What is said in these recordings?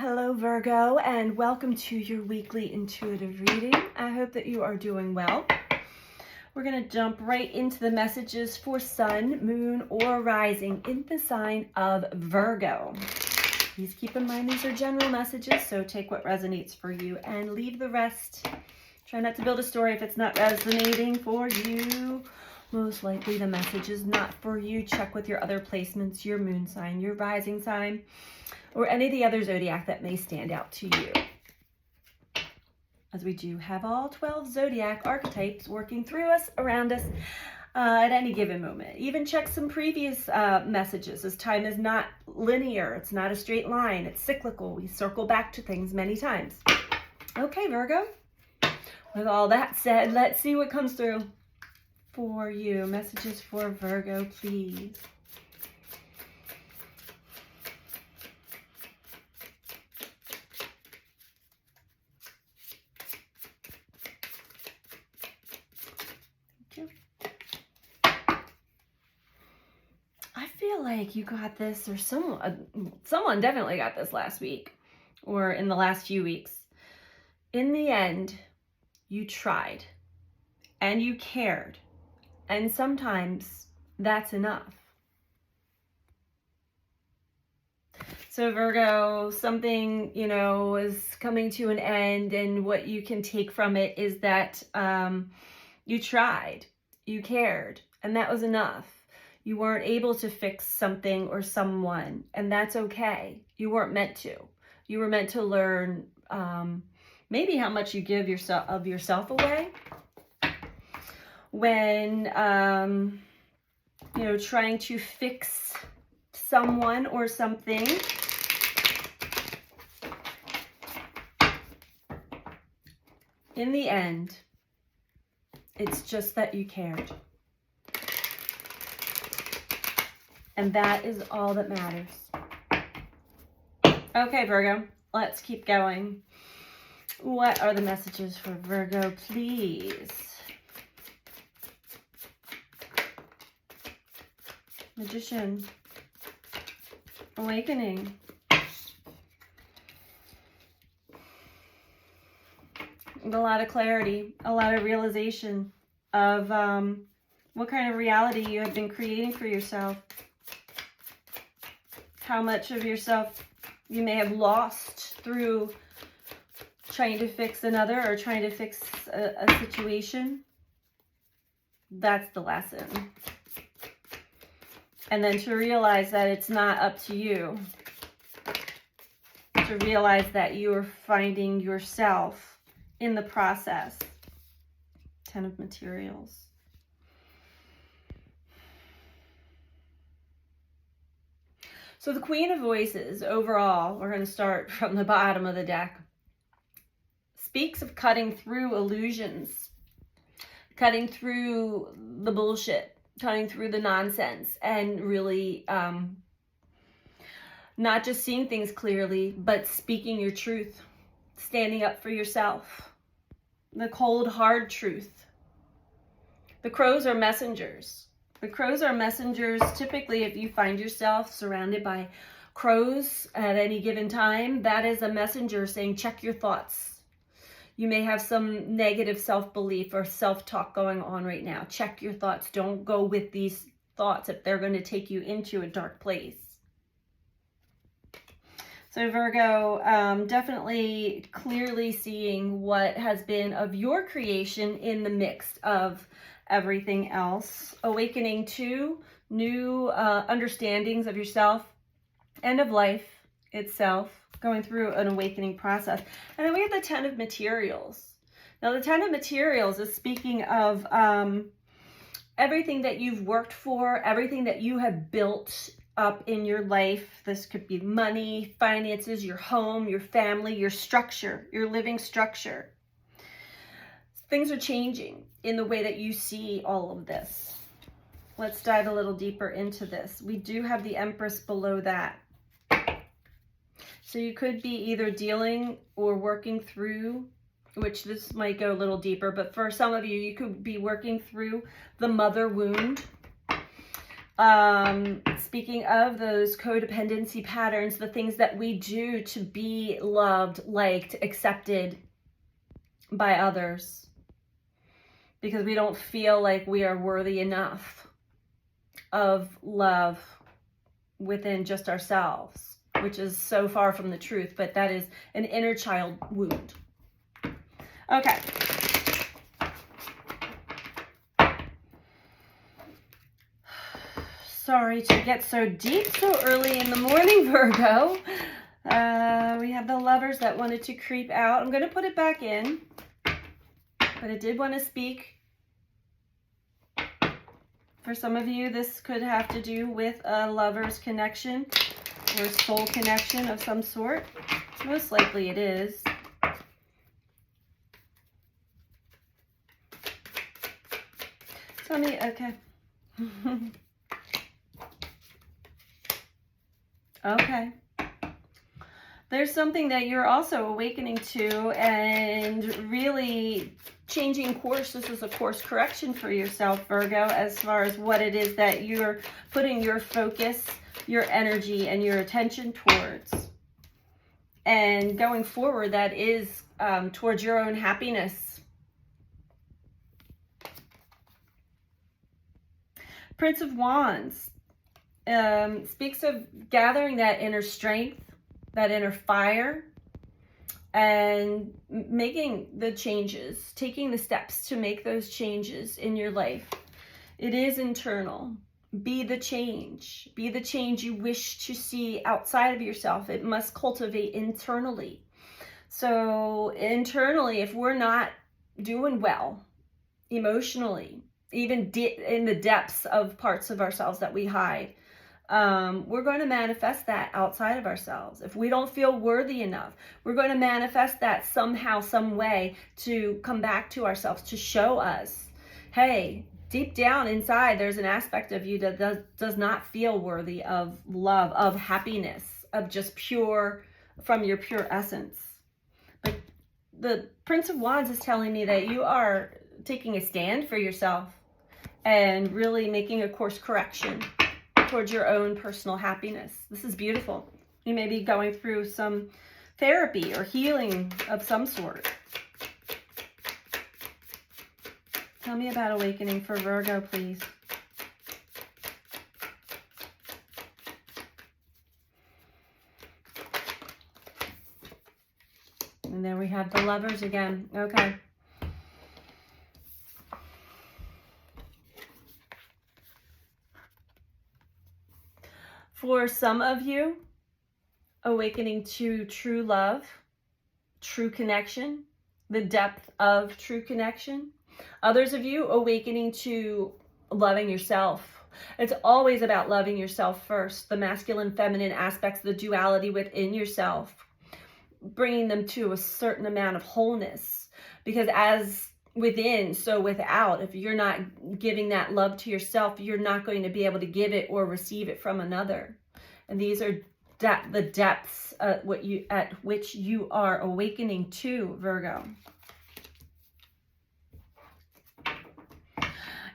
Hello Virgo, and welcome to your weekly intuitive reading. I hope that you are doing well. We're going to jump right into the messages for Sun, Moon, or Rising in the sign of Virgo. Please keep in mind these are general messages, so take what resonates for you and leave the rest. Try not to build a story if it's not resonating for you. Most likely the message is not for you. Check with your other placements, your moon sign, your rising sign, or any of the other zodiac that may stand out to you. As we do have all 12 zodiac archetypes working through us, around us, at any given moment. Even check some previous messages, as time is not linear. It's not a straight line. It's cyclical. We circle back to things many times. Okay, Virgo. With all that said, let's see what comes through for you. Messages for Virgo, please. I feel like you got this, or someone definitely got this last week or in the last few weeks. In the end, you tried and you cared, and sometimes that's enough. So Virgo, something, is coming to an end, and what you can take from it is that you tried, you cared, and that was enough. You weren't able to fix something or someone, and that's okay. You weren't meant to. You were meant to learn maybe how much you give yourself away when trying to fix someone or something. In the end, it's just that you cared. And that is all that matters. Okay, Virgo, let's keep going. What are the messages for Virgo, please? Magician. Awakening. A lot of clarity, a lot of realization of what kind of reality you have been creating for yourself. How much of yourself you may have lost through trying to fix another or trying to fix a situation. That's the lesson. And then to realize that it's not up to you. To realize that you are finding yourself in the process. 10 of Materials. So the Queen of Voices, overall, we're going to start from the bottom of the deck, speaks of cutting through illusions, cutting through the bullshit, cutting through the nonsense, and really not just seeing things clearly, but speaking your truth, standing up for yourself, the cold, hard truth. The crows are messengers. The crows are messengers. Typically, if you find yourself surrounded by crows at any given time, that is a messenger saying, check your thoughts. You may have some negative self-belief or self-talk going on right now. Check your thoughts. Don't go with these thoughts if they're going to take you into a dark place. So Virgo, definitely clearly seeing what has been of your creation in the mix of everything else. Awakening to new understandings of yourself and of life itself. Going through an awakening process. And then we have the 10 of Materials. Now the 10 of Materials is speaking of everything that you've worked for, everything that you have built up in your life. This could be money, finances, your home, your family, your structure, your living structure. Things are changing in the way that you see all of this. Let's dive a little deeper into this. We do have the Empress below that. So you could be either dealing or working through, which this might go a little deeper, but for some of you, you could be working through the mother wound. Speaking of those codependency patterns, the things that we do to be loved, liked, accepted by others, because we don't feel like we are worthy enough of love within just ourselves, which is so far from the truth, but that is an inner child wound. Okay. Sorry to get so deep so early in the morning, Virgo. We have the Lovers that wanted to creep out. I'm going to put it back in, but it did want to speak. For some of you, this could have to do with a lover's connection or soul connection of some sort. Most likely it is. Tell me, okay. Okay. There's something that you're also awakening to and really changing course. This is a course correction for yourself, Virgo, as far as what it is that you're putting your focus, your energy, and your attention towards. And going forward, that is towards your own happiness. Prince of Wands speaks of gathering that inner strength, that inner fire, and making the changes, taking the steps to make those changes in your life. It is internal. Be the change. Be the change you wish to see outside of yourself. It must cultivate internally. So internally, if we're not doing well emotionally, even in the depths of parts of ourselves that we hide, we're going to manifest that outside of ourselves. If we don't feel worthy enough, we're going to manifest that somehow, some way to come back to ourselves, to show us, hey, deep down inside, there's an aspect of you that does not feel worthy of love, of happiness, of just pure, from your pure essence. But the Prince of Wands is telling me that you are taking a stand for yourself and really making a course correction towards your own personal happiness. This is beautiful. You may be going through some therapy or healing of some sort. Tell me about awakening for Virgo, please. And there we have the Lovers again. Okay. For some of you, awakening to true love, true connection, the depth of true connection. Others of you, awakening to loving yourself. It's always about loving yourself first, the masculine, feminine aspects, the duality within yourself, bringing them to a certain amount of wholeness. Because as within, so without. If you're not giving that love to yourself, you're not going to be able to give it or receive it from another. And these are the depths at which you are awakening to, Virgo.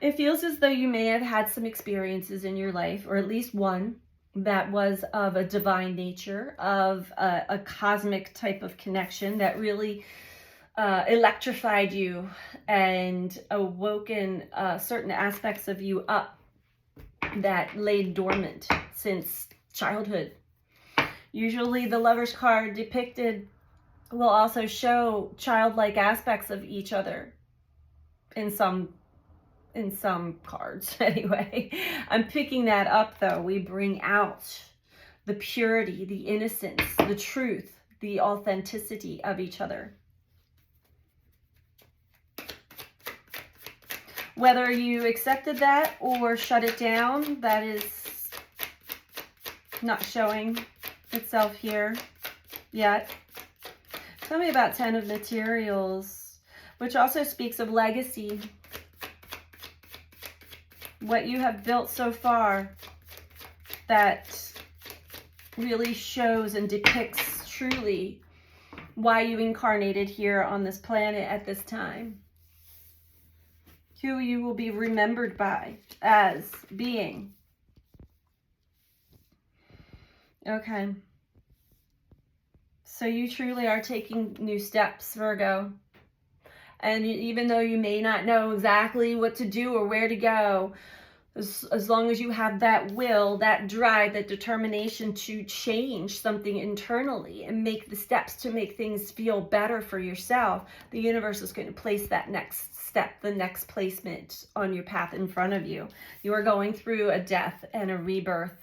It feels as though you may have had some experiences in your life, or at least one, that was of a divine nature, of a cosmic type of connection that really electrified you and awoken certain aspects of you up that laid dormant since childhood. Usually the Lovers card depicted will also show childlike aspects of each other in some cards anyway. I'm picking that up though. We bring out the purity, the innocence, the truth, the authenticity of each other. Whether you accepted that or shut it down, that is not showing itself here yet. Tell me about Ten of Materials, which also speaks of legacy. What you have built so far that really shows and depicts truly why you incarnated here on this planet at this time. Who you will be remembered by as being Okay. So you truly are taking new steps, Virgo. And even though you may not know exactly what to do or where to go, as long as you have that will, that drive, that determination to change something internally and make the steps to make things feel better for yourself, the universe is going to place that next step, the next placement on your path in front of you. You are going through a death and a rebirth,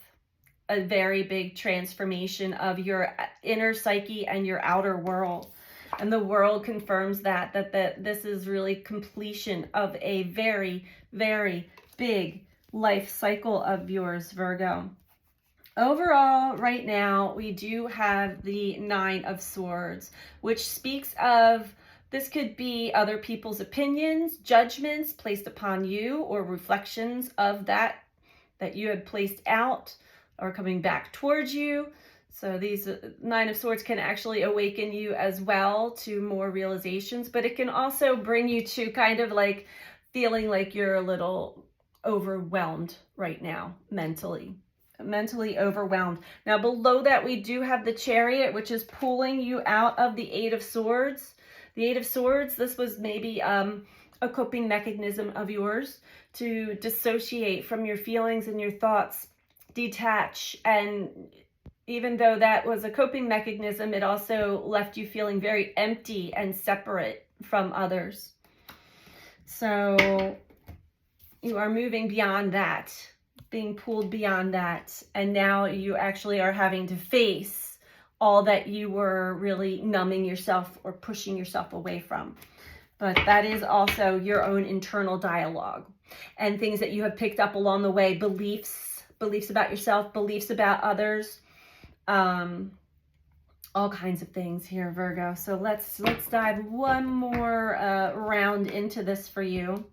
a very big transformation of your inner psyche and your outer world. And the world confirms that this is really completion of a very, very big life cycle of yours, Virgo. Overall, right now, we do have the 9 of Swords, which speaks of this could be other people's opinions, judgments placed upon you, or reflections of that you had placed out or coming back towards you. So these 9 of Swords can actually awaken you as well to more realizations, but it can also bring you to kind of like feeling like you're a little overwhelmed right now, mentally overwhelmed. Now below that, we do have the Chariot, which is pulling you out of the 8 of Swords. The 8 of Swords, this was maybe a coping mechanism of yours to dissociate from your feelings and your thoughts, detach. And even though that was a coping mechanism, it also left you feeling very empty and separate from others. So you are moving beyond that, being pulled beyond that. And now you actually are having to face all that you were really numbing yourself or pushing yourself away from. But that is also your own internal dialogue and things that you have picked up along the way, beliefs about yourself, beliefs about others, all kinds of things here, Virgo. So let's dive one more round into this for you.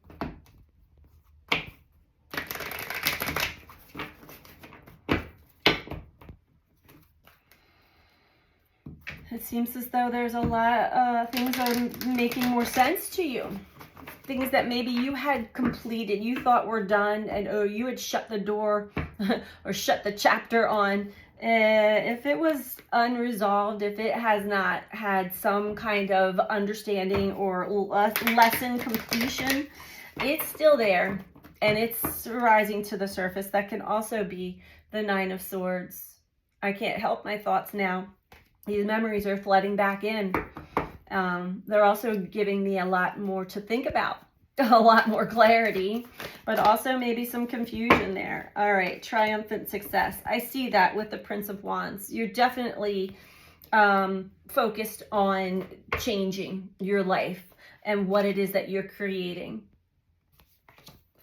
It seems as though there's a lot things are making more sense to you. Things that maybe you had completed, you thought were done, and you had shut the door or shut the chapter on. If it was unresolved, if it has not had some kind of understanding or lesson completion, it's still there and it's rising to the surface. That can also be the 9 of Swords. I can't help my thoughts now. These memories are flooding back in. They're also giving me a lot more to think about, a lot more clarity, but also maybe some confusion there. All right, triumphant success. I see that with the Prince of Wands. You're definitely focused on changing your life and what it is that you're creating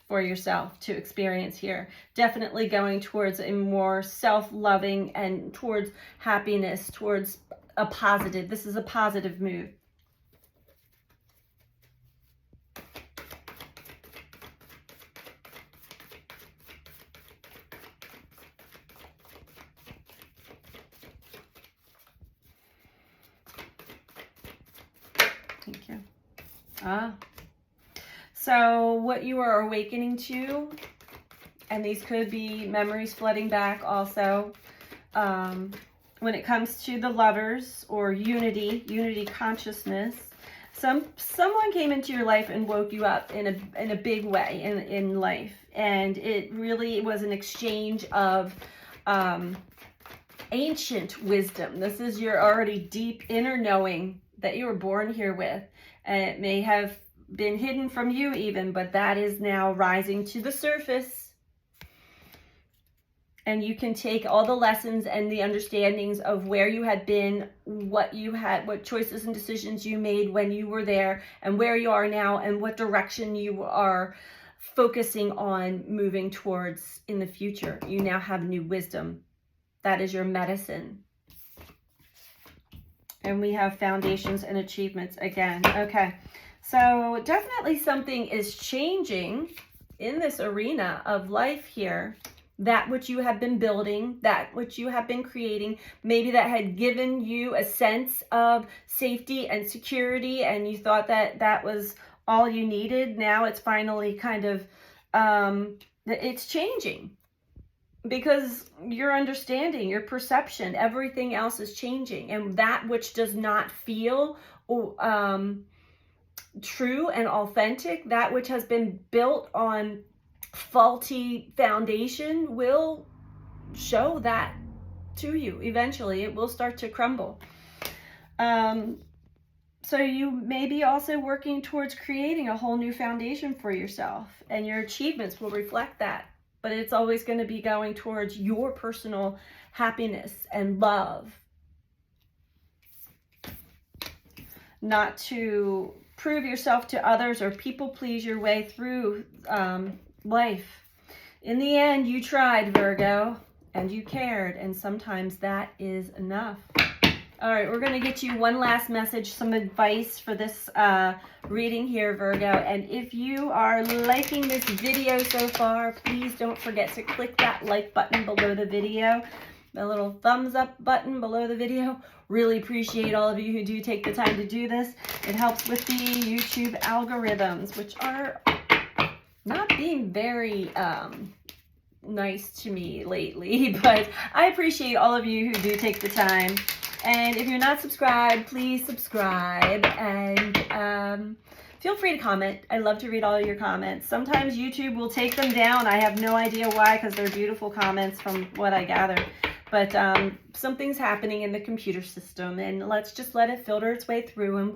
for yourself to experience here. Definitely going towards a more self-loving and towards happiness, towards a positive. This is a positive move. Thank you. So what you are awakening to, and these could be memories flooding back also, when it comes to the Lovers or unity consciousness, someone came into your life and woke you up in a big way in life, and it really was an exchange of ancient wisdom. This is your already deep inner knowing that you were born here with, and it may have been hidden from you even, but that is now rising to the surface. And you can take all the lessons and the understandings of where you had been, what choices and decisions you made when you were there, and where you are now, and what direction you are focusing on moving towards in the future. You now have new wisdom. That is your medicine. And we have foundations and achievements again. Okay. So definitely something is changing in this arena of life here. That which you have been building, that which you have been creating, maybe that had given you a sense of safety and security, and you thought that that was all you needed. Now it's finally kind of, it's changing. because your understanding, your perception, everything else is changing, and that which does not feel true and authentic, that which has been built on faulty foundation, will show that to you. Eventually it will start to crumble. So you may be also working towards creating a whole new foundation for yourself, and your achievements will reflect that. But it's always going to be going towards your personal happiness and love, not to prove yourself to others or people please your way through life. In the end, you tried, Virgo, and you cared, and sometimes that is enough. All right, we're going to get you one last message, some advice for this reading here, Virgo. And if you are liking this video so far, please don't forget to click that like button below the video, the little thumbs up button below the video. Really appreciate all of you who do take the time to do this. It helps with the YouTube algorithms, which are not being very nice to me lately, but I appreciate all of you who do take the time. And if you're not subscribed, please subscribe, and feel free to comment. I love to read all of your comments. Sometimes YouTube will take them down. I have no idea why, because they're beautiful comments from what I gather. But something's happening in the computer system, and let's just let it filter its way through, and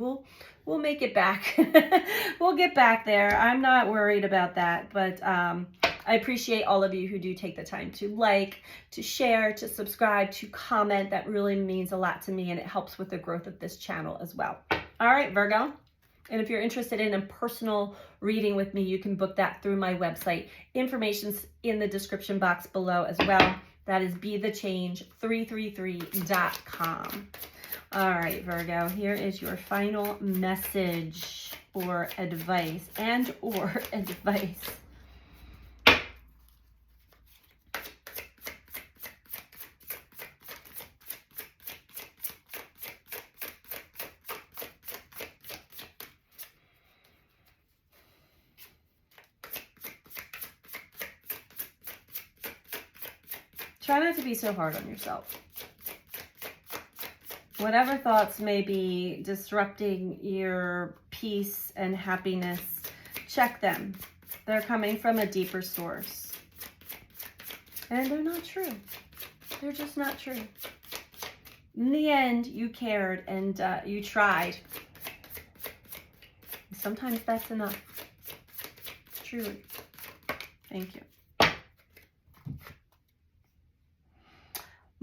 we'll make it back. We'll get back there. I'm not worried about that, but I appreciate all of you who do take the time to like, to share, to subscribe, to comment. That really means a lot to me, and it helps with the growth of this channel as well. All right, Virgo. And if you're interested in a personal reading with me, you can book that through my website. Information's in the description box below as well. That is BeTheChange333.com. All right, Virgo, here is your final message or advice, or advice. Try not to be so hard on yourself. Whatever thoughts may be disrupting your peace and happiness, check them. They're coming from a deeper source. And they're not true. They're just not true. In the end, you cared, and you tried. Sometimes that's enough. Truly. Thank you.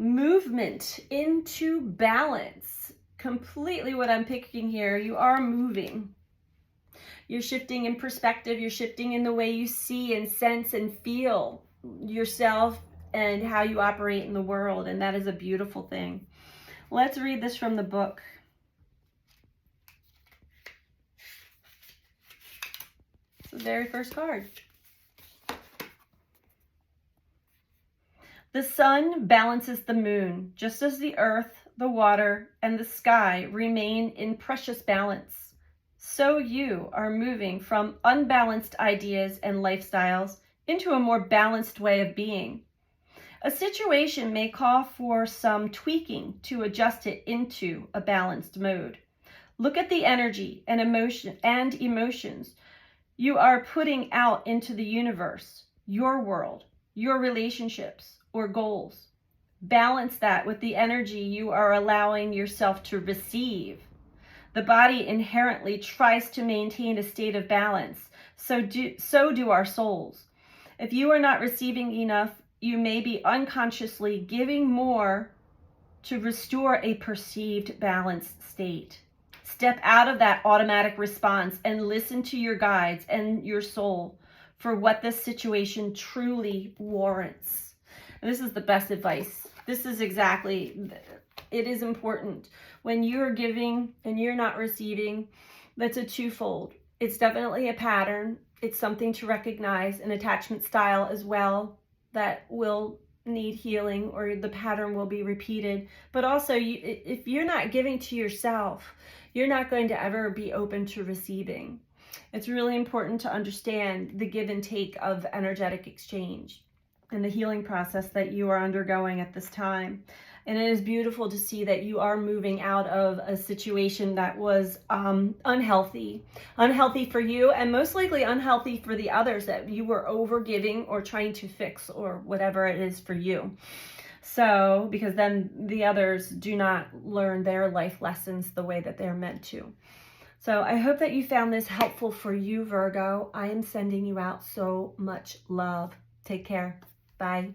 Movement into balance. Completely what I'm picking here. You are moving. You're shifting in perspective. You're shifting in the way you see and sense and feel yourself and how you operate in the world. And that is a beautiful thing. Let's read this from the book. It's the very first card. The sun balances the moon, just as the earth, the water, and the sky remain in precious balance. So you are moving from unbalanced ideas and lifestyles into a more balanced way of being. A situation may call for some tweaking to adjust it into a balanced mode. Look at the energy and emotions you are putting out into the universe, your world, your relationships, or goals. Balance that with the energy you are allowing yourself to receive. The body inherently tries to maintain a state of balance. So do our souls. If you are not receiving enough, you may be unconsciously giving more to restore a perceived balanced state. Step out of that automatic response and listen to your guides and your soul for what this situation truly warrants. And this is the best advice. This is exactly, it is important. When you're giving and you're not receiving, that's a twofold. It's definitely a pattern. It's something to recognize, an attachment style as well that will need healing, or the pattern will be repeated. But also, if you're not giving to yourself, you're not going to ever be open to receiving. It's really important to understand the give and take of energetic exchange. and the healing process that you are undergoing at this time. And it is beautiful to see that you are moving out of a situation that was unhealthy for you, and most likely unhealthy for the others that you were over giving or trying to fix, or whatever it is for you. So, because then the others do not learn their life lessons the way that they're meant to. So I hope that you found this helpful for you, Virgo. I am sending you out so much love. Take care. Bye.